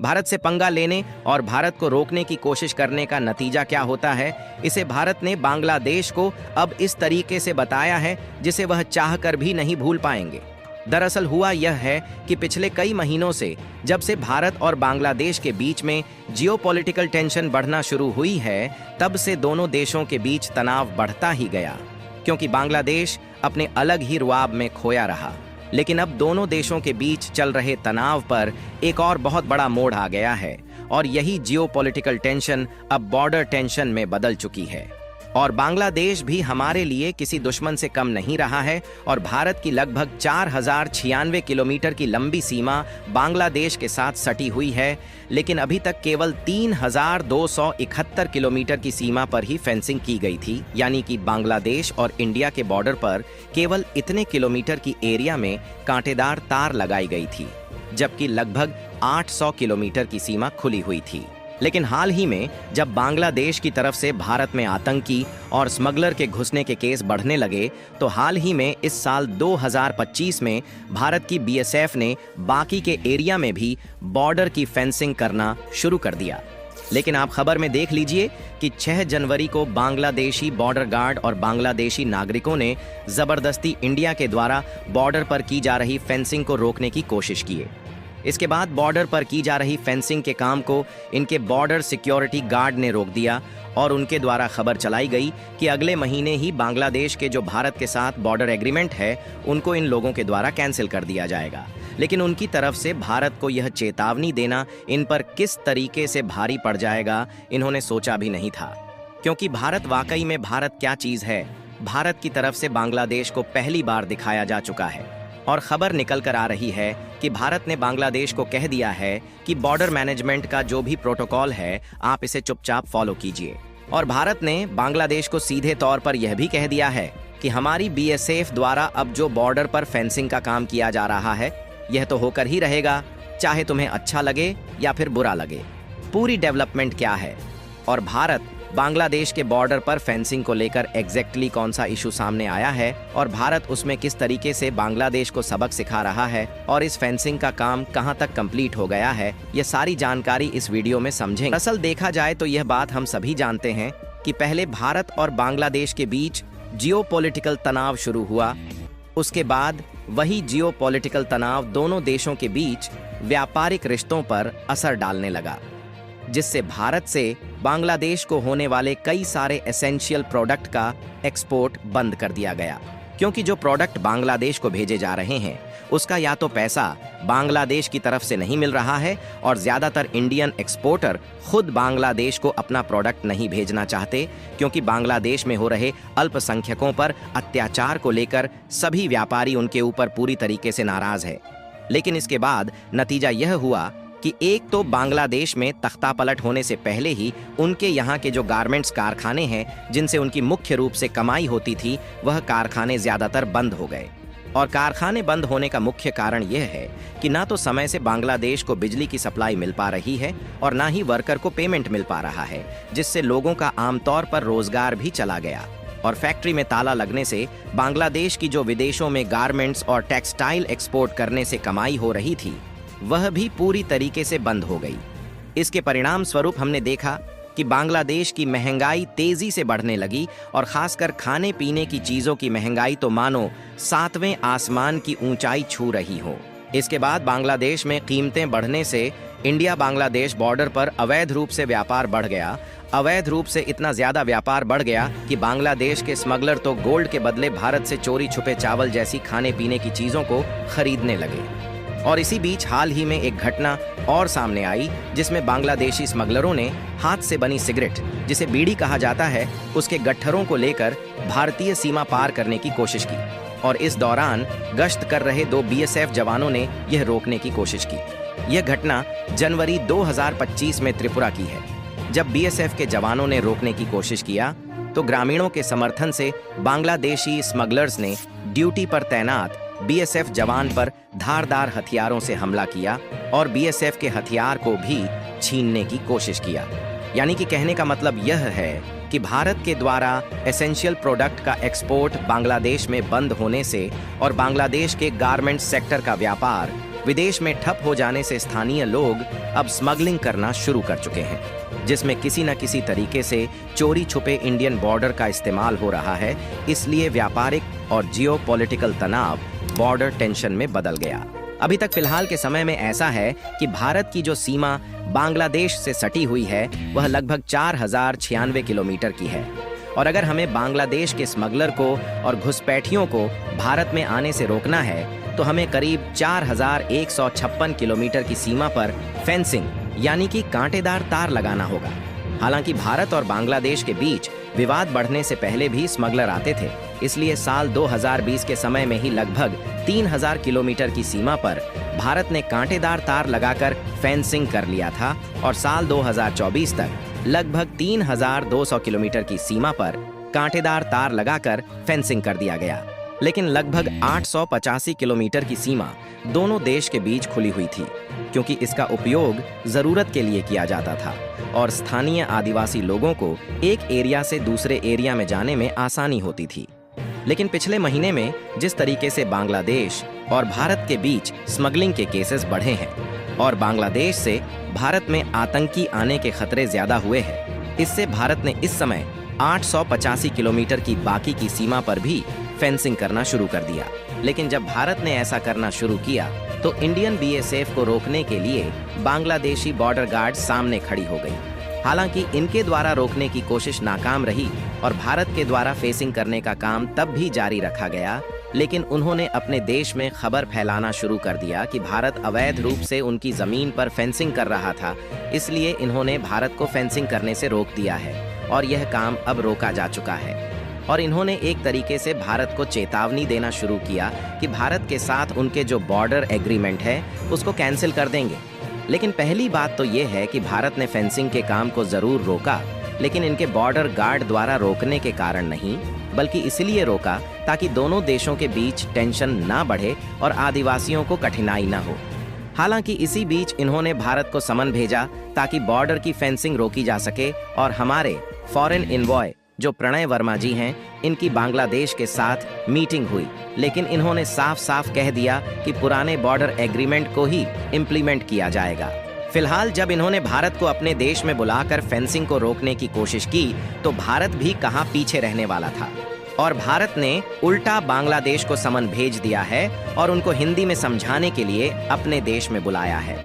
भारत से पंगा लेने और भारत को रोकने की कोशिश करने का नतीजा क्या होता है, इसे भारत ने बांग्लादेश को अब इस तरीके से बताया है जिसे वह चाहकर भी नहीं भूल पाएंगे। दरअसल हुआ यह है कि पिछले कई महीनों से जब से भारत और बांग्लादेश के बीच में जियोपॉलिटिकल टेंशन बढ़ना शुरू हुई है, तब से दोनों देशों के बीच तनाव बढ़ता ही गया, क्योंकि बांग्लादेश अपने अलग ही रुआब में खोया रहा। लेकिन अब दोनों देशों के बीच चल रहे तनाव पर एक और बहुत बड़ा मोड़ आ गया है, और यही जियोपॉलिटिकल टेंशन अब बॉर्डर टेंशन में बदल चुकी है। और बांग्लादेश भी हमारे लिए किसी दुश्मन से कम नहीं रहा है, और भारत की लगभग 4096 किलोमीटर की लंबी सीमा बांग्लादेश के साथ सटी हुई है, लेकिन अभी तक केवल 3271 किलोमीटर की सीमा पर ही फेंसिंग की गई थी। यानी कि बांग्लादेश और इंडिया के बॉर्डर पर केवल इतने किलोमीटर की एरिया में कांटेदार तार लगाई गई थी, जबकि लगभग 800 किलोमीटर की सीमा खुली हुई थी। लेकिन हाल ही में जब बांग्लादेश की तरफ से भारत में आतंकी और स्मगलर के घुसने के केस बढ़ने लगे, तो हाल ही में इस साल 2025 में भारत की बीएसएफ ने बाकी के एरिया में भी बॉर्डर की फेंसिंग करना शुरू कर दिया। लेकिन आप खबर में देख लीजिए कि 6 जनवरी को बांग्लादेशी बॉर्डर गार्ड और बांग्लादेशी नागरिकों ने जबरदस्ती इंडिया के द्वारा बॉर्डर पर की जा रही फेंसिंग को रोकने की कोशिश की। इसके बाद बॉर्डर पर की जा रही फेंसिंग के काम को इनके बॉर्डर सिक्योरिटी गार्ड ने रोक दिया, और उनके द्वारा खबर चलाई गई कि अगले महीने ही बांग्लादेश के जो भारत के साथ बॉर्डर एग्रीमेंट है, उनको इन लोगों के द्वारा कैंसिल कर दिया जाएगा। लेकिन उनकी तरफ से भारत को यह चेतावनी देना इन पर किस तरीके से भारी पड़ जाएगा, इन्होंने सोचा भी नहीं था। क्योंकि भारत वाकई में भारत क्या चीज़ है, भारत की तरफ से बांग्लादेश को पहली बार दिखाया जा चुका है। और खबर निकल कर आ रही है कि भारत ने बांग्लादेश को कह दिया है कि बॉर्डर मैनेजमेंट का जो भी प्रोटोकॉल है, आप इसे चुपचाप फॉलो कीजिए। और भारत ने बांग्लादेश को सीधे तौर पर यह भी कह दिया है कि हमारी बीएसएफ द्वारा अब जो बॉर्डर पर फेंसिंग का काम किया जा रहा है, यह तो होकर ही रहेगा, चाहे तुम्हें अच्छा लगे या फिर बुरा लगे। पूरी डेवलपमेंट क्या है और भारत बांग्लादेश के बॉर्डर पर फेंसिंग को लेकर एग्जैक्टली कौन सा इशू सामने आया है, और भारत उसमें किस तरीके से बांग्लादेश को सबक सिखा रहा है, और इस फेंसिंग का काम कहां तक कंप्लीट हो गया है, यह सारी जानकारी इस वीडियो में समझेंगे। असल देखा जाए तो यह बात हम सभी जानते हैं कि पहले भारत और बांग्लादेश के बीच जियोपॉलिटिकल तनाव शुरू हुआ, उसके बाद वही जियोपॉलिटिकल तनाव दोनों देशों के बीच व्यापारिक रिश्तों पर असर डालने लगा, जिससे भारत से बांग्लादेश को होने वाले कई सारे एसेंशियल प्रोडक्ट का एक्सपोर्ट बंद कर दिया गया। क्योंकि जो प्रोडक्ट बांग्लादेश को भेजे जा रहे हैं, उसका या तो पैसा बांग्लादेश की तरफ से नहीं मिल रहा है, और ज़्यादातर इंडियन एक्सपोर्टर खुद बांग्लादेश को अपना प्रोडक्ट नहीं भेजना चाहते, क्योंकि बांग्लादेश में हो रहे अल्पसंख्यकों पर अत्याचार को लेकर सभी व्यापारी उनके ऊपर पूरी तरीके से नाराज है। लेकिन इसके बाद नतीजा यह हुआ कि एक तो बांग्लादेश में तख्तापलट होने से पहले ही उनके यहाँ के जो गारमेंट्स कारखाने हैं, जिनसे उनकी मुख्य रूप से कमाई होती थी, वह कारखाने ज़्यादातर बंद हो गए। और कारखाने बंद होने का मुख्य कारण यह है कि ना तो समय से बांग्लादेश को बिजली की सप्लाई मिल पा रही है, और ना ही वर्कर को पेमेंट मिल पा रहा है, जिससे लोगों का आमतौर पर रोजगार भी चला गया। और फैक्ट्री में ताला लगने से बांग्लादेश की जो विदेशों में गारमेंट्स और टेक्सटाइल एक्सपोर्ट करने से कमाई हो रही थी, वह भी पूरी तरीके से बंद हो गई। इसके परिणाम स्वरूप हमने देखा कि बांग्लादेश की महंगाई तेजी से बढ़ने लगी, और खासकर खाने पीने की चीजों की महंगाई तो मानो 7वें आसमान की ऊंचाई छू रही हो। इसके बाद बांग्लादेश में कीमतें बढ़ने से इंडिया बांग्लादेश बॉर्डर पर अवैध रूप से व्यापार बढ़ गया। अवैध रूप से इतना ज्यादा व्यापार बढ़ गया कि बांग्लादेश के स्मगलर तो गोल्ड के बदले भारत से चोरी छुपे चावल जैसी खाने पीने की चीजों को खरीदने लगे। और इसी बीच हाल ही में एक घटना और सामने आई, जिसमें बांग्लादेशी स्मगलरों ने हाथ से बनी सिगरेट, जिसे बीड़ी कहा जाता है, उसके गट्ठरों को लेकर भारतीय सीमा पार करने की कोशिश की। और इस दौरान गश्त कर रहे 2 बीएसएफ जवानों ने यह रोकने की कोशिश की। यह घटना जनवरी 2025 में त्रिपुरा की है। जब बीएसएफ के जवानों ने रोकने की कोशिश किया, तो ग्रामीणों के समर्थन से बांग्लादेशी स्मगलर्स ने ड्यूटी पर तैनात बीएसएफ जवान पर धारदार हथियारों से हमला किया, और बीएसएफ के हथियार को भी छीनने की कोशिश किया। यानी कि कहने का मतलब यह है कि भारत के द्वारा एसेंशियल प्रोडक्ट का एक्सपोर्ट बांग्लादेश में बंद होने से और बांग्लादेश के गारमेंट सेक्टर का व्यापार विदेश में ठप हो जाने से स्थानीय लोग अब स्मगलिंग करना शुरू कर चुके हैं, जिसमें किसी न किसी तरीके से चोरी छुपे इंडियन बॉर्डर का इस्तेमाल हो रहा है। इसलिए व्यापारिक और जियोपॉलिटिकल तनाव बॉर्डर टेंशन में बदल गया। अभी तक फिलहाल के समय में ऐसा है कि भारत की जो सीमा बांग्लादेश से सटी हुई है वह लगभग 4096 किलोमीटर की है, और अगर हमें बांग्लादेश के स्मगलर को और घुसपैठियों को भारत में आने से रोकना है तो हमें करीब 4156 किलोमीटर की सीमा पर फेंसिंग यानी कि कांटेदार तार लगाना होगा। हालांकि भारत और बांग्लादेश के बीच विवाद बढ़ने से पहले भी स्मगलर आते थे, इसलिए साल 2020 के समय में ही लगभग 3000 किलोमीटर की सीमा पर भारत ने कांटेदार तार लगाकर फेंसिंग कर लिया था, और साल 2024 तक लगभग 3200 किलोमीटर की सीमा पर कांटेदार तार लगाकर फेंसिंग कर दिया गया। लेकिन लगभग 885 किलोमीटर की सीमा दोनों देश के बीच खुली हुई थी, क्योंकि इसका उपयोग जरूरत के लिए किया जाता था और स्थानीय आदिवासी लोगों को एक एरिया से दूसरे एरिया में जाने में आसानी होती थी। लेकिन पिछले महीने में जिस तरीके से बांग्लादेश और भारत के बीच स्मगलिंग के केसेस बढ़े हैं और बांग्लादेश से भारत में आतंकी आने के खतरे ज्यादा हुए हैं, इससे भारत ने इस समय 885 किलोमीटर की बाकी की सीमा पर भी फेंसिंग करना शुरू कर दिया। लेकिन जब भारत ने ऐसा करना शुरू किया तो इंडियन बीएसएफ को रोकने के लिए बांग्लादेशी बॉर्डर गार्ड सामने खड़ी हो गई। हालांकि इनके द्वारा रोकने की कोशिश नाकाम रही और भारत के द्वारा फेंसिंग करने का काम तब भी जारी रखा गया, लेकिन उन्होंने अपने देश में खबर फैलाना शुरू कर दिया कि भारत अवैध रूप से उनकी जमीन पर फेंसिंग कर रहा था। इसलिए इन्होंने भारत को फेंसिंग करने से रोक दिया है और यह काम अब रोका जा चुका है। और इन्होंने एक तरीके से भारत को चेतावनी देना शुरू किया कि भारत के साथ उनके जो बॉर्डर एग्रीमेंट है उसको कैंसिल कर देंगे। लेकिन पहली बात तो ये है कि भारत ने फेंसिंग के काम को जरूर रोका, लेकिन इनके बॉर्डर गार्ड द्वारा रोकने के कारण नहीं, बल्कि इसलिए रोका ताकि दोनों देशों के बीच टेंशन ना बढ़े और आदिवासियों को कठिनाई ना हो। हालांकि इसी बीच इन्होंने भारत को समन भेजा ताकि बॉर्डर की फेंसिंग रोकी जा सके, और हमारे फॉरेन इन्वॉय जो प्रणय वर्मा जी हैं, इनकी बांग्लादेश के साथ मीटिंग हुई, लेकिन इन्होंने साफ साफ कह दिया कि पुराने बॉर्डर एग्रीमेंट को ही इम्प्लीमेंट किया जाएगा। फिलहाल जब इन्होंने भारत को अपने देश में बुलाकर फेंसिंग को रोकने की कोशिश की तो भारत भी कहां पीछे रहने वाला था, और भारत ने उल्टा बांग्लादेश को समन भेज दिया है और उनको हिंदी में समझाने के लिए अपने देश में बुलाया है।